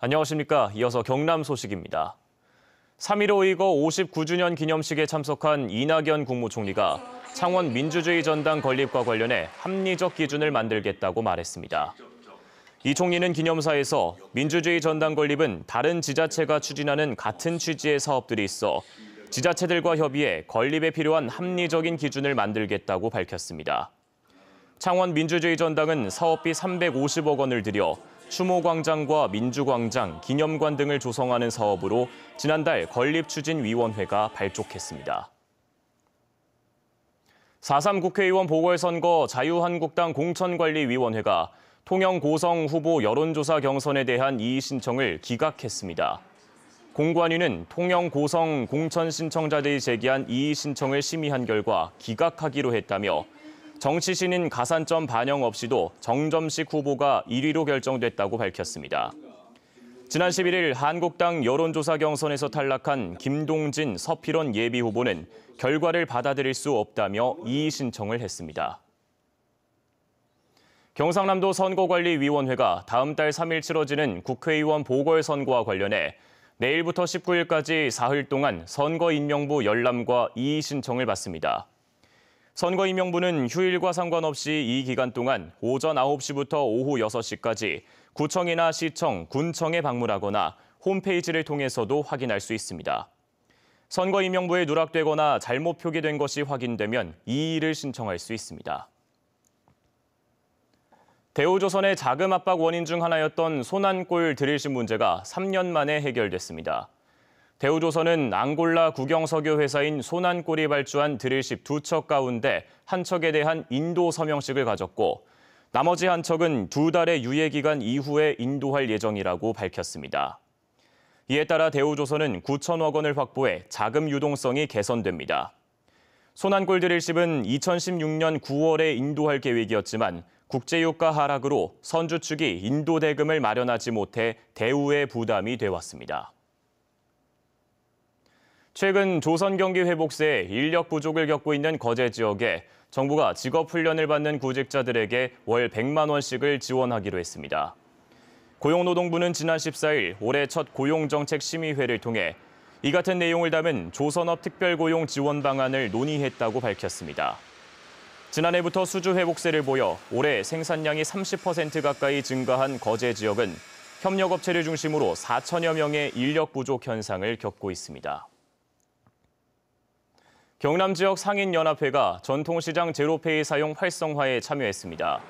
안녕하십니까. 이어서 경남 소식입니다. 3.15 이거 59주년 기념식에 참석한 이낙연 국무총리가 창원 민주주의 전당 건립과 관련해 합리적 기준을 만들겠다고 말했습니다. 이 총리는 기념사에서 민주주의 전당 건립은 다른 지자체가 추진하는 같은 취지의 사업들이 있어 지자체들과 협의해 건립에 필요한 합리적인 기준을 만들겠다고 밝혔습니다. 창원 민주주의 전당은 사업비 350억 원을 들여 추모광장과 민주광장, 기념관 등을 조성하는 사업으로 지난달 건립추진위원회가 발족했습니다. 4.3 국회의원 보궐선거 자유한국당 공천관리위원회가 통영 고성 후보 여론조사 경선에 대한 이의 신청을 기각했습니다. 공관위는 통영 고성 공천 신청자들이 제기한 이의 신청을 심의한 결과 기각하기로 했다며 정치신인 가산점 반영 없이도 정점식 후보가 1위로 결정됐다고 밝혔습니다. 지난 11일 한국당 여론조사 경선에서 탈락한 김동진, 서필원 예비후보는 결과를 받아들일 수 없다며 이의 신청을 했습니다. 경상남도 선거관리위원회가 다음 달 3일 치러지는 국회의원 보궐선거와 관련해 내일부터 19일까지 사흘 동안 선거인명부 열람과 이의 신청을 받습니다. 선거인명부는 휴일과 상관없이 이 기간 동안 오전 9시부터 오후 6시까지 구청이나 시청, 군청에 방문하거나 홈페이지를 통해서도 확인할 수 있습니다. 선거인명부에 누락되거나 잘못 표기된 것이 확인되면 이의를 신청할 수 있습니다. 대우조선의 자금 압박 원인 중 하나였던 손안골 드릴십 문제가 3년 만에 해결됐습니다. 대우조선은 앙골라 국영석유 회사인 손안골이 발주한 드릴십 2척 가운데 한 척에 대한 인도 서명식을 가졌고 나머지 한 척은 2달의 유예기간 이후에 인도할 예정이라고 밝혔습니다. 이에 따라 대우조선은 9천억 원을 확보해 자금 유동성이 개선됩니다. 손안골 드릴십은 2016년 9월에 인도할 계획이었지만 국제유가 하락으로 선주 측이 인도 대금을 마련하지 못해 대우의 부담이 돼왔습니다. 최근 조선 경기 회복세에 인력 부족을 겪고 있는 거제 지역에 정부가 직업 훈련을 받는 구직자들에게 월 100만 원씩을 지원하기로 했습니다. 고용노동부는 지난 14일 올해 첫 고용정책심의회를 통해 이 같은 내용을 담은 조선업 특별고용 지원 방안을 논의했다고 밝혔습니다. 지난해부터 수주 회복세를 보여 올해 생산량이 30% 가까이 증가한 거제 지역은 협력업체를 중심으로 4천여 명의 인력 부족 현상을 겪고 있습니다. 경남 지역 상인연합회가 전통시장 제로페이 사용 활성화에 참여했습니다.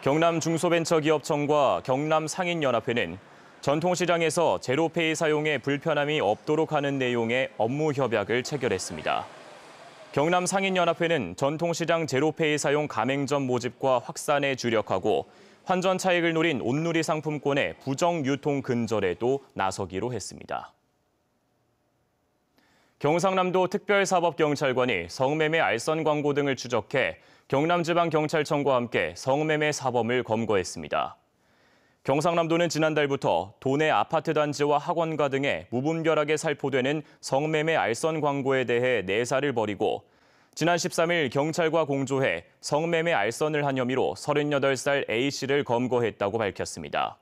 경남 중소벤처기업청과 경남 상인연합회는 전통시장에서 제로페이 사용에 불편함이 없도록 하는 내용의 업무 협약을 체결했습니다. 경남 상인연합회는 전통시장 제로페이 사용 가맹점 모집과 확산에 주력하고 환전 차익을 노린 온누리 상품권의 부정 유통 근절에도 나서기로 했습니다. 경상남도 특별사법경찰관이 성매매 알선 광고 등을 추적해 경남지방경찰청과 함께 성매매 사범을 검거했습니다. 경상남도는 지난달부터 도내 아파트 단지와 학원가 등에 무분별하게 살포되는 성매매 알선 광고에 대해 내사를 벌이고 지난 13일 경찰과 공조해 성매매 알선을 한 혐의로 38살 A씨를 검거했다고 밝혔습니다.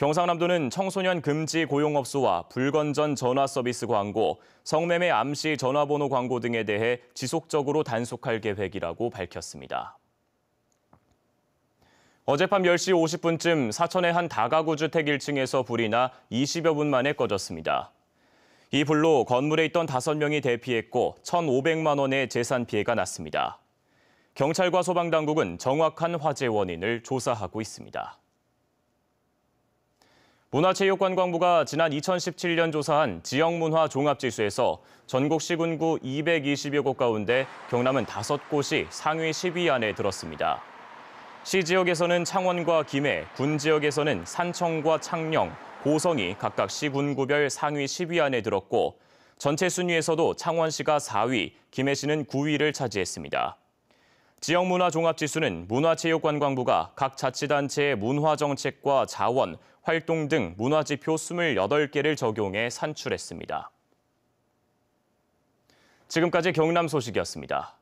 경상남도는 청소년 금지 고용업소와 불건전 전화 서비스 광고, 성매매 암시 전화번호 광고 등에 대해 지속적으로 단속할 계획이라고 밝혔습니다. 어젯밤 10시 50분쯤 사천의 한 다가구 주택 1층에서 불이 나 20여 분 만에 꺼졌습니다. 이 불로 건물에 있던 5명이 대피했고 1,500만 원의 재산 피해가 났습니다. 경찰과 소방당국은 정확한 화재 원인을 조사하고 있습니다. 문화체육관광부가 지난 2017년 조사한 지역문화 종합지수에서 전국 시군구 220여 곳 가운데 경남은 5곳이 상위 10위 안에 들었습니다. 시 지역에서는 창원과 김해, 군 지역에서는 산청과 창녕, 고성이 각각 시군구별 상위 10위 안에 들었고 전체 순위에서도 창원시가 4위, 김해시는 9위를 차지했습니다. 지역문화종합지수는 문화체육관광부가 각 자치단체의 문화정책과 자원, 활동 등 문화지표 28개를 적용해 산출했습니다. 지금까지 경남 소식이었습니다.